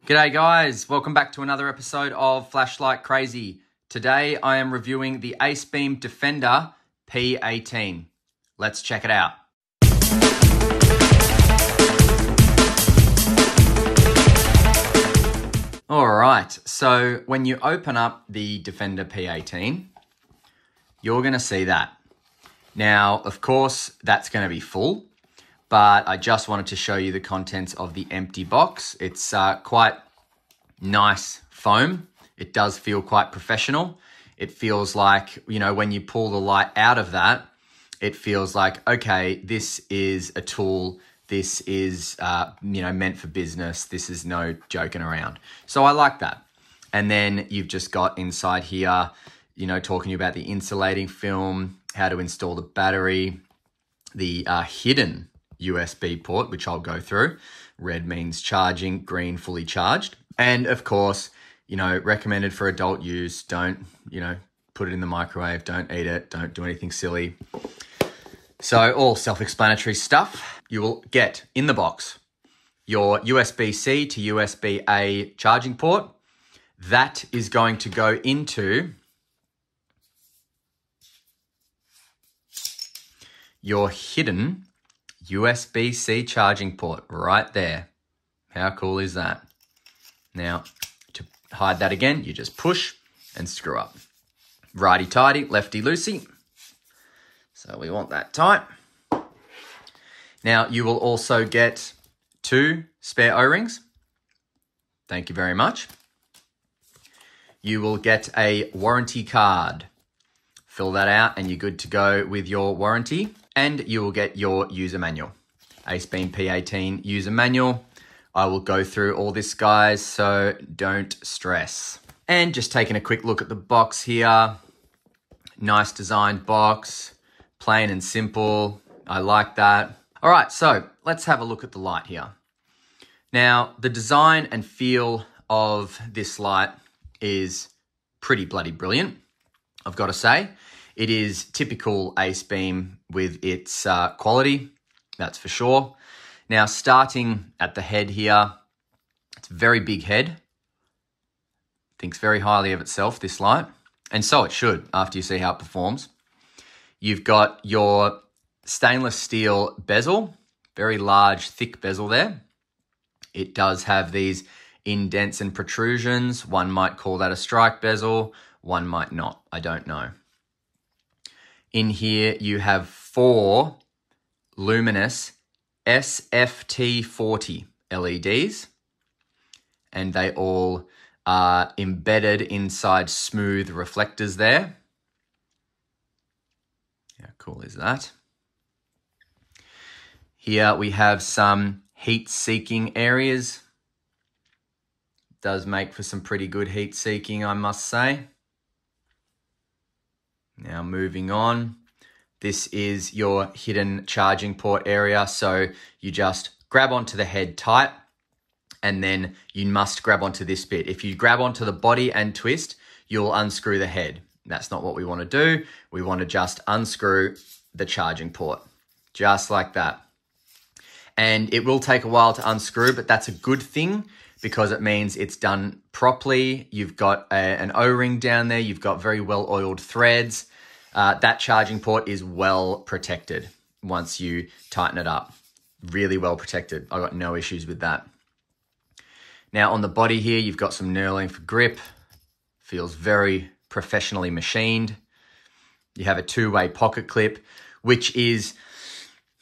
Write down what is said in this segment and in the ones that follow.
G'day guys, welcome back to another episode of Flashlight Crazy. Today I am reviewing the Acebeam Defender P18. Let's check it out. Alright, so when you open up the Defender P18, you're going to see that. Now, of course, that's going to be full. But I just wanted to show you the contents of the empty box. It's quite nice foam. It does feel quite professional. It feels like, you know, when you pull the light out of that, it feels like, okay, this is a tool. This is, meant for business. This is no joking around. So I like that. And then you've just got inside here, talking about the insulating film, how to install the battery, the hidden USB port, which I'll go through. Red means charging, green fully charged. And of course, recommended for adult use. Don't, put it in the microwave. Don't eat it. Don't do anything silly. So all self-explanatory stuff. You will get in the box your USB-C to USB-A charging port. That is going to go into your hidden USB-C charging port right there. How cool is that? Now, to hide that again, you just push and screw up. Righty-tighty, lefty-loosey. So we want that tight. Now, you will also get 2 spare O-rings. Thank you very much. You will get a warranty card. Fill that out and you're good to go with your warranty. And you will get your user manual. Acebeam P18 user manual. I will go through all this, guys, so don't stress. And just taking a quick look at the box here. Nice designed box. Plain and simple. I like that. All right, so let's have a look at the light here. Now, the design and feel of this light is pretty bloody brilliant, I've got to say. It is typical Acebeam with its quality, that's for sure. Now, starting at the head here, it's a very big head. Thinks very highly of itself, this light. And so it should, after you see how it performs. You've got your stainless steel bezel, very large, thick bezel there. It does have these indents and protrusions. One might call that a strike bezel, one might not, I don't know. In here, you have 4 luminous SFT40 LEDs, and they all are embedded inside smooth reflectors there. How cool is that? Here we have some heat-seeking areas. Does make for some pretty good heat-seeking, I must say. Now moving on, this is your hidden charging port area. So you just grab onto the head tight and then you must grab onto this bit. If you grab onto the body and twist, you'll unscrew the head. That's not what we want to do. We want to just unscrew the charging port, just like that. And it will take a while to unscrew, but that's a good thing because it means it's done properly. You've got an O-ring down there. You've got very well-oiled threads. That charging port is well protected once you tighten it up. Really well protected. I got no issues with that. Now on the body here, you've got some knurling for grip. Feels very professionally machined. You have a 2-way pocket clip, which is,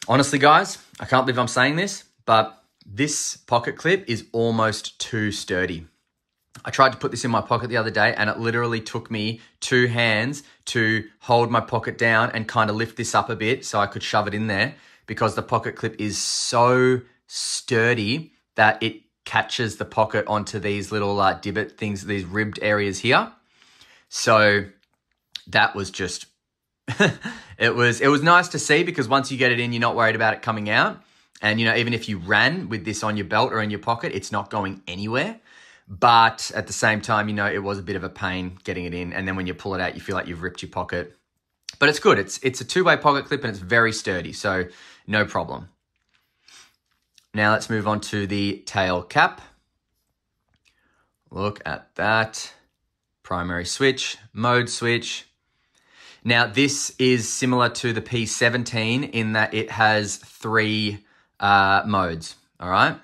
honestly guys, I can't believe I'm saying this, but this pocket clip is almost too sturdy. I tried to put this in my pocket the other day and it literally took me 2 hands to hold my pocket down and kind of lift this up a bit so I could shove it in there because the pocket clip is so sturdy that it catches the pocket onto these little divot things, these ribbed areas here. So that was just, it was nice to see because once you get it in, you're not worried about it coming out. And, even if you ran with this on your belt or in your pocket, it's not going anywhere. But at the same time, it was a bit of a pain getting it in. And then when you pull it out, you feel like you've ripped your pocket. But it's good. It's a 2-way pocket clip and it's very sturdy. So no problem. Now let's move on to the tail cap. Look at that. Primary switch, mode switch. Now, this is similar to the P17 in that it has 3 modes, all right?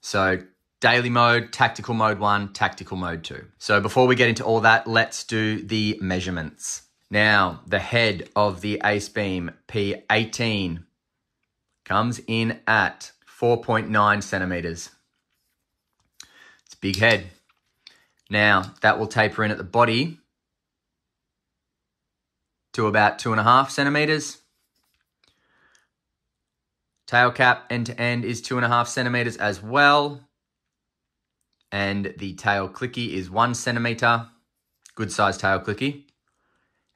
So daily mode, tactical mode 1, tactical mode 2. So before we get into all that, let's do the measurements. Now, the head of the Acebeam P18 comes in at 4.9 centimeters. It's a big head. Now, that will taper in at the body to about 2.5 centimeters. Tail cap end to end is 2.5 centimeters as well. And the tail clicky is 1 centimeter. Good size tail clicky.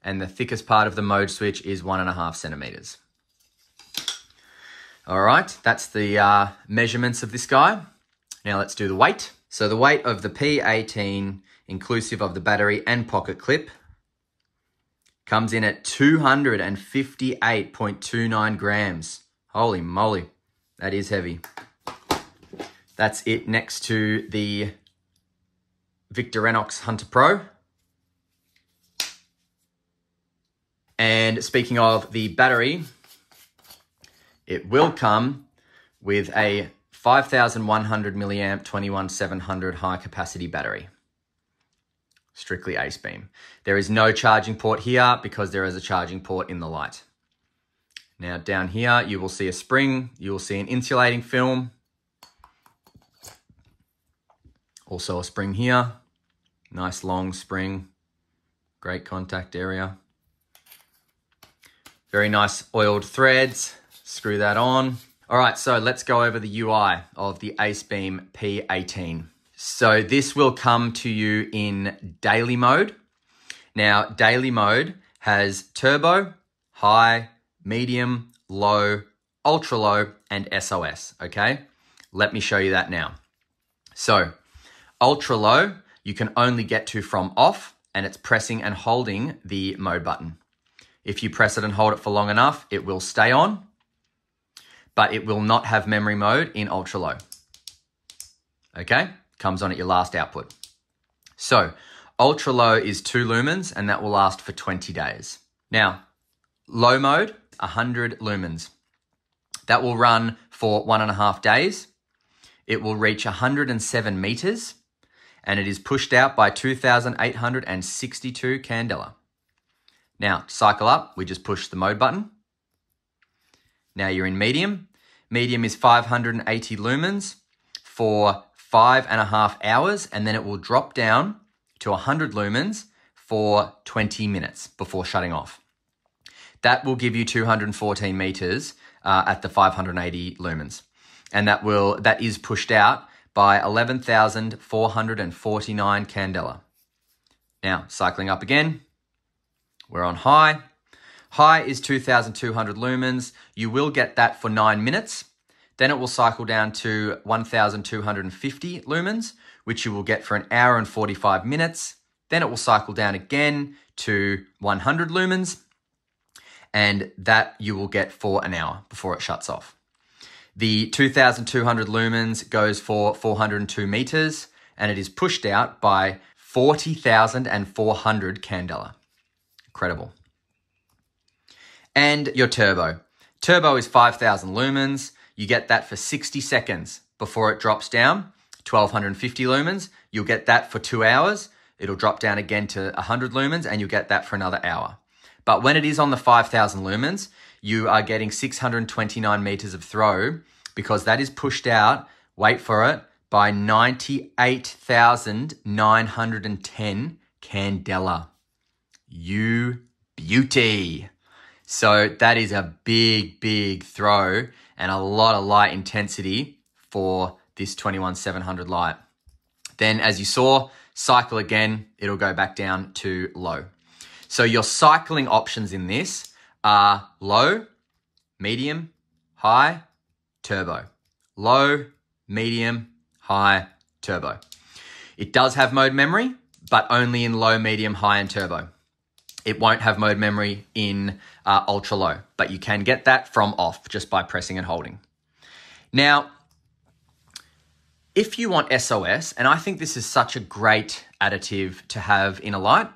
And the thickest part of the mode switch is 1.5 centimeters. All right, that's the measurements of this guy. Now let's do the weight. So the weight of the P18, inclusive of the battery and pocket clip, comes in at 258.29 grams. Holy moly, that is heavy. That's it next to the Victorinox Hunter Pro. And speaking of the battery, it will come with a 5,100 milliamp 21700 high capacity battery. Strictly Acebeam. There is no charging port here because there is a charging port in the light. Now down here, you will see a spring. You will see an insulating film. Also a spring here. Nice long spring. Great contact area. Very nice oiled threads. Screw that on. All right, so let's go over the UI of the Acebeam P18. So this will come to you in daily mode. Now, daily mode has turbo, high, medium, low, ultra low, and SOS, okay? Let me show you that now. So, ultra low, you can only get to from off, and it's pressing and holding the mode button. If you press it and hold it for long enough, it will stay on, but it will not have memory mode in ultra low. Okay, comes on at your last output. So ultra low is 2 lumens and that will last for 20 days. Now, low mode, 100 lumens. That will run for 1.5 days. It will reach 107 meters and it is pushed out by 2,862 candela. Now, to cycle up, we just push the mode button. Now you're in medium. Medium is 580 lumens for 5.5 hours, and then it will drop down to 100 lumens for 20 minutes before shutting off. That will give you 214 meters at the 580 lumens. And that is pushed out by 11,449 candela. Now, cycling up again, we're on high. High is 2,200 lumens. You will get that for 9 minutes. Then it will cycle down to 1,250 lumens, which you will get for 1 hour and 45 minutes. Then it will cycle down again to 100 lumens, and that you will get for 1 hour before it shuts off. The 2,200 lumens goes for 402 meters, and it is pushed out by 40,400 candela. Incredible. And your turbo. Turbo is 5,000 lumens. You get that for 60 seconds before it drops down. 1,250 lumens. You'll get that for 2 hours. It'll drop down again to 100 lumens and you'll get that for another hour. But when it is on the 5,000 lumens, you are getting 629 meters of throw because that is pushed out, wait for it, by 98,910 candela. You beauty. So that is a big, big throw and a lot of light intensity for this 21700 light. Then as you saw, cycle again, it'll go back down to low. So your cycling options in this are low, medium, high, turbo. Low, medium, high, turbo. It does have mode memory, but only in low, medium, high, and turbo. It won't have mode memory in ultra low, but you can get that from off just by pressing and holding. Now, If you want SOS, and I think this is such a great additive to have in a light,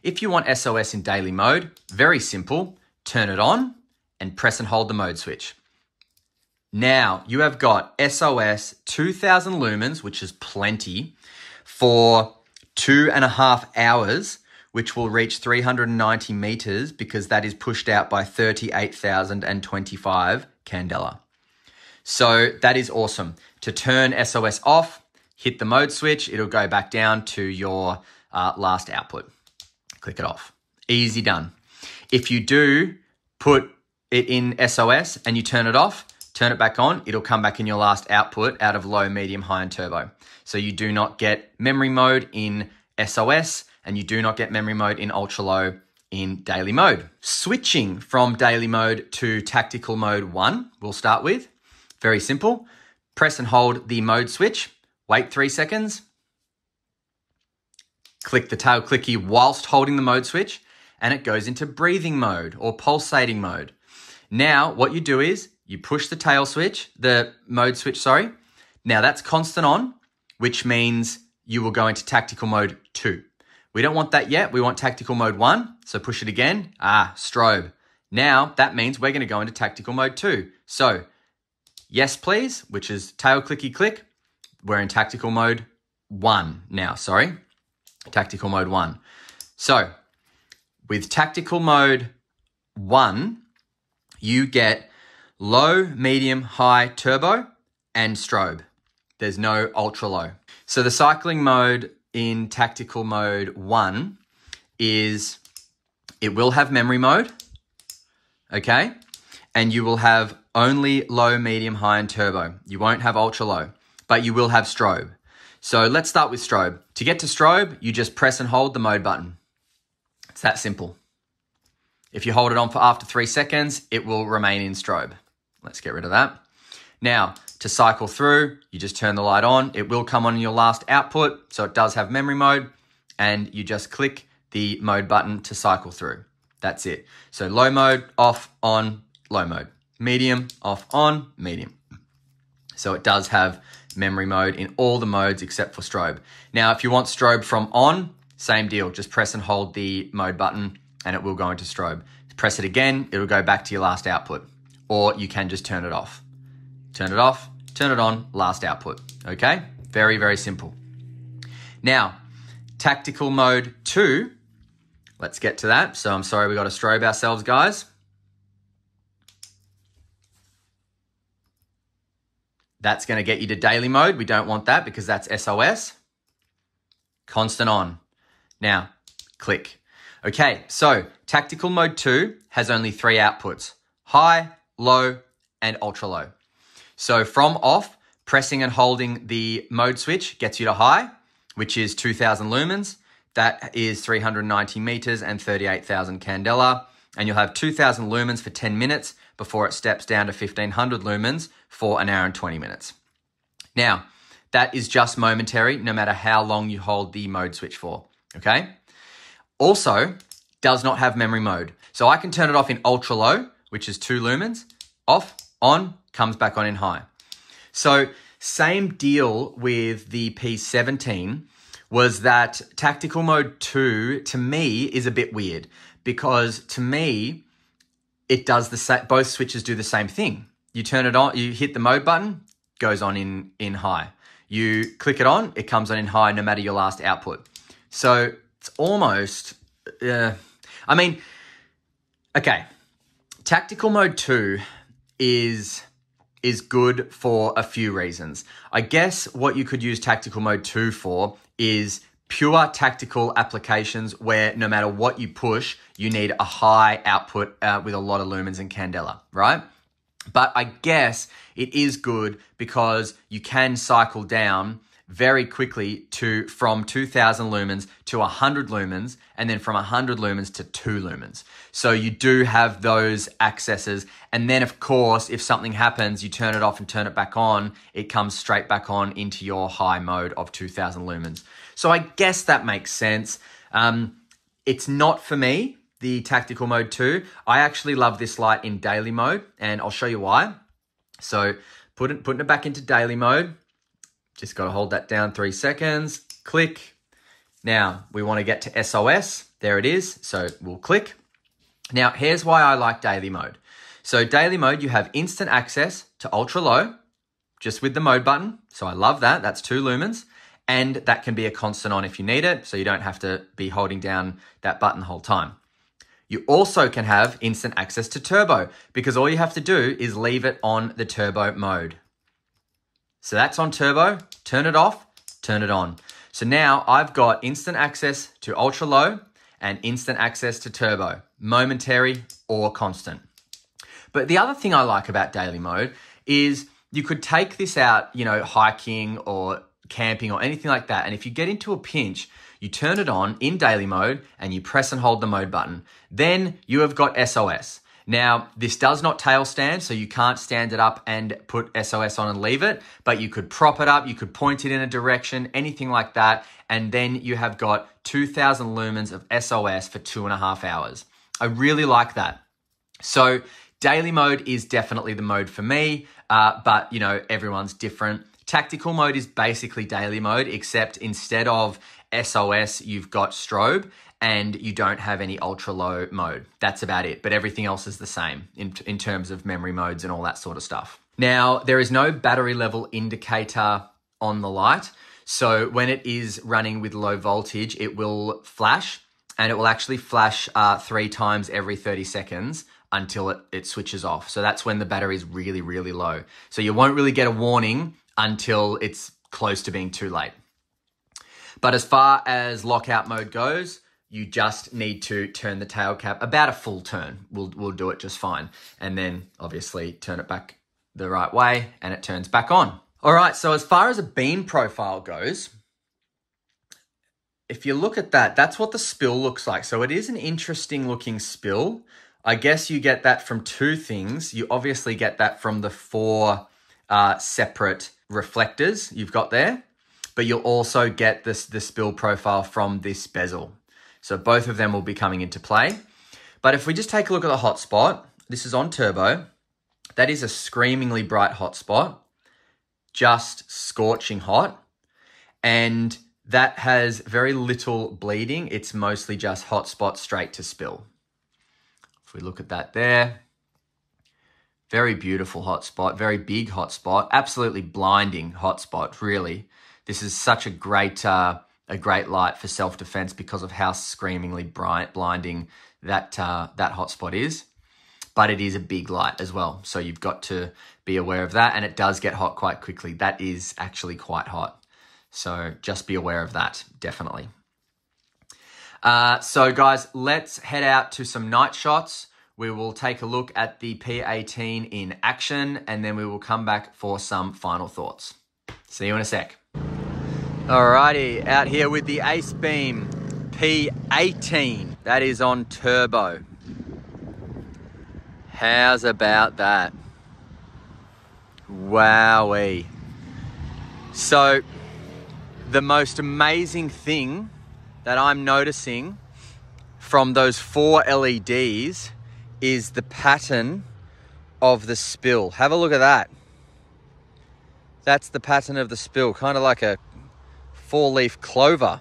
if you want SOS in daily mode, very simple, turn it on and press and hold the mode switch. Now you have got SOS 2000 lumens, which is plenty, for 2.5 hours, which will reach 390 meters because that is pushed out by 38,025 candela. So that is awesome. To turn SOS off, hit the mode switch, it'll go back down to your last output. Click it off. Easy done. If you do put it in SOS and you turn it off, turn it back on, it'll come back in your last output out of low, medium, high, and turbo. So you do not get memory mode in SOS and you do not get memory mode in ultra low in daily mode. Switching from daily mode to tactical mode 1, we'll start with. Very simple. Press and hold the mode switch. Wait 3 seconds. Click the tail clicky whilst holding the mode switch and it goes into breathing mode or pulsating mode. Now what you do is you push the mode switch, sorry. Now that's constant on, which means you will go into tactical mode 2. We don't want that yet. We want tactical mode 1. So push it again. Strobe. Now that means we're going to go into tactical mode 2. So yes, please, which is tail clicky click. We're in tactical mode 1 now, sorry. Tactical mode 1. So with tactical mode 1, you get low, medium, high, turbo, and strobe. There's no ultra low. So the cycling mode in tactical mode 1 is, it will have memory mode, okay? And you will have only low, medium, high, and turbo. You won't have ultra low, but you will have strobe. So let's start with strobe. To get to strobe, you just press and hold the mode button. It's that simple. If you hold it on for after 3 seconds, it will remain in strobe. Let's get rid of that. Now, to cycle through, you just turn the light on. It will come on in your last output, so it does have memory mode, and you just click the mode button to cycle through. That's it. So low mode, off, on, low mode. Medium, off, on, medium. So it does have memory mode in all the modes except for strobe. Now, if you want strobe from on, same deal. Just press and hold the mode button and it will go into strobe. Press it again, it'll go back to your last output. Or you can just turn it off. Turn it off, turn it on, last output. Okay? Very, very simple. Now, tactical mode 2, let's get to that. So I'm sorry we got to strobe ourselves, guys. That's going to get you to daily mode. We don't want that because that's SOS. Constant on. Now, click. Okay, so tactical mode 2 has only 3 outputs: high, low, and ultra low. So from off, pressing and holding the mode switch gets you to high, which is 2000 lumens. That is 390 meters and 38,000 candela. And you'll have 2000 lumens for 10 minutes before it steps down to 1500 lumens for an hour and 20 minutes. Now, that is just momentary, no matter how long you hold the mode switch for, okay? Also, does not have memory mode. So I can turn it off in ultra low, which is 2 lumens, off, on, comes back on in high. So same deal with the P17 was that tactical mode 2 to me is a bit weird because to me, it does both switches do the same thing. You turn it on, you hit the mode button, goes on in high. You click it on, it comes on in high no matter your last output. So it's almost, I mean, okay. Tactical mode 2 is good for a few reasons. I guess what you could use tactical mode 2 for is pure tactical applications where no matter what you push, you need a high output with a lot of lumens and candela, right? But I guess it is good because you can cycle down very quickly from 2000 lumens to 100 lumens and then from 100 lumens to 2 lumens. So you do have those accesses. And then of course, if something happens, you turn it off and turn it back on, it comes straight back on into your high mode of 2000 lumens. So I guess that makes sense. It's not for me, the tactical mode 2. I actually love this light in daily mode and I'll show you why. So putting it back into daily mode, Just got to hold that down 3 seconds. Click. Now, we want to get to SOS. There it is. So we'll click. Now, here's why I like daily mode. So daily mode, you have instant access to ultra low, just with the mode button. So I love that. That's 2 lumens. And that can be a constant on if you need it. So you don't have to be holding down that button the whole time. You also can have instant access to turbo because all you have to do is leave it on the turbo mode. So that's on turbo, turn it off, turn it on. So now I've got instant access to ultra low and instant access to turbo, momentary or constant. But the other thing I like about daily mode is you could take this out, you know, hiking or camping or anything like that. And if you get into a pinch, you turn it on in daily mode and you press and hold the mode button. Then you have got SOS. Now, this does not tail stand, so you can't stand it up and put SOS on and leave it, but you could prop it up, you could point it in a direction, anything like that, and then you have got 2,000 lumens of SOS for 2.5 hours. I really like that. So daily mode is definitely the mode for me, but you know, everyone's different. Tactical mode is basically daily mode, except instead of SOS, you've got strobe and you don't have any ultra low mode. That's about it. But everything else is the same in terms of memory modes and all that sort of stuff. Now, there is no battery level indicator on the light. So when it is running with low voltage, it will flash and it will actually flash 3 times every 30 seconds until it switches off. So that's when the battery is really, really low. So you won't really get a warning until it's close to being too late. But as far as lockout mode goes, you just need to turn the tail cap about a full turn. We'll do it just fine. And then obviously turn it back the right way and it turns back on. All right, so as far as a beam profile goes, if you look at that, that's what the spill looks like. So it is an interesting looking spill. I guess you get that from 2 things. You obviously get that from the 4 separate reflectors you've got there, but you'll also get the spill profile from this bezel. So both of them will be coming into play. But if we just take a look at the hotspot, this is on turbo. That is a screamingly bright hotspot, just scorching hot. And that has very little bleeding. It's mostly just hotspot straight to spill. If we look at that there, very beautiful hotspot, very big hotspot, absolutely blinding hotspot, really. This is such a great light for self-defense because of how screamingly bright, blinding that hotspot is. But it is a big light as well, so you've got to be aware of that, and it does get hot quite quickly. That is actually quite hot, so just be aware of that, definitely. So guys, let's head out to some night shots. We will take a look at the P18 in action, and then we will come back for some final thoughts. See you in a sec. Alrighty, out here with the Acebeam P18. That is on turbo. How's about that? Wowee. So, the most amazing thing that I'm noticing from those 4 LEDs is the pattern of the spill. Have a look at that. That's the pattern of the spill, kind of like a 4-leaf clover.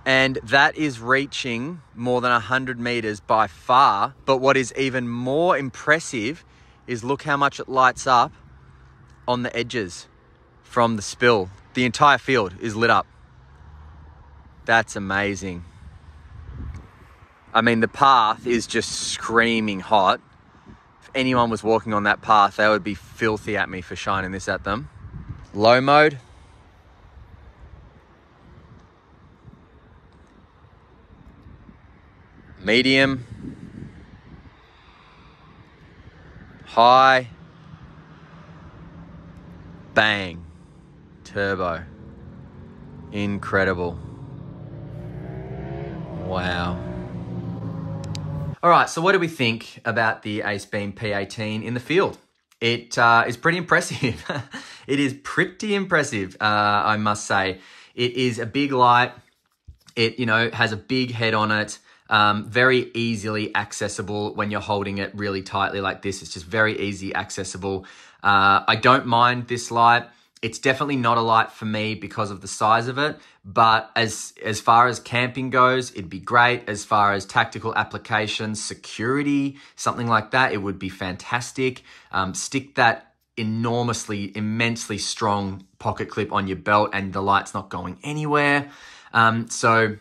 And that is reaching more than 100 meters by far. But what is even more impressive is look how much it lights up on the edges from the spill. The entire field is lit up. That's amazing. I mean, the path is just screaming hot. If anyone was walking on that path, they would be filthy at me for shining this at them. Low mode. Medium. High. Bang. Turbo. Incredible. Wow. All right, so what do we think about the Acebeam P18 in the field? It is pretty impressive. It is pretty impressive, I must say. It is a big light. It, has a big head on it. Very easily accessible when you're holding it really tightly like this. It's just very easy accessible. I don't mind this light. It's definitely not a light for me because of the size of it, but as far as camping goes, it'd be great. As far as tactical applications, security, something like that, it would be fantastic. Stick that immensely strong pocket clip on your belt and the light's not going anywhere. So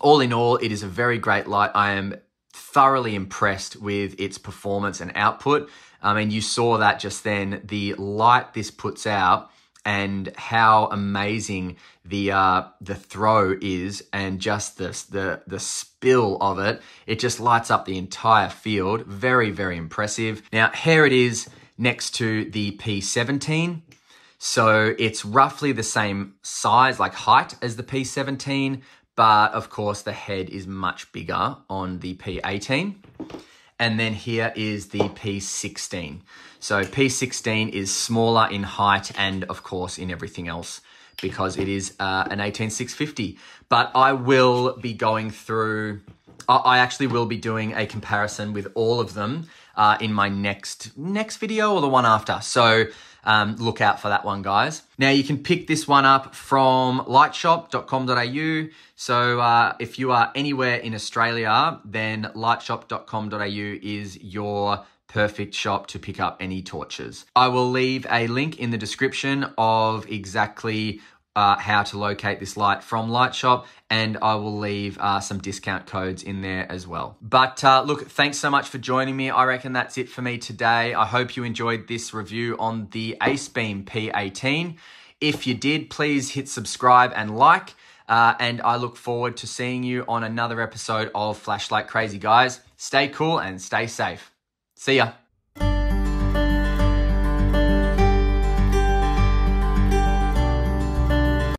all in all, it is a very great light. I am thoroughly impressed with its performance and output. And you saw that just then, the light this puts out and how amazing the throw is, and just the spill of it. It just lights up the entire field. Very, very impressive. Now, here it is next to the P17. So it's roughly the same size, like height, as the P17, but of course the head is much bigger on the P18. And then here is the P16. So P16 is smaller in height and of course in everything else because it is an 18650. But I will be going through, I actually will be doing a comparison with all of them in my next video or the one after. So look out for that one, guys. Now you can pick this one up from lightshop.com.au. So if you are anywhere in Australia, then lightshop.com.au is your perfect shop to pick up any torches. I will leave a link in the description of exactly how to locate this light from Lightshop, and I will leave some discount codes in there as well. But look, thanks so much for joining me. I reckon that's it for me today. I hope you enjoyed this review on the Acebeam P18. If you did, please hit subscribe and like, and I look forward to seeing you on another episode of Flashlight Crazy, guys. Stay cool and stay safe. See ya.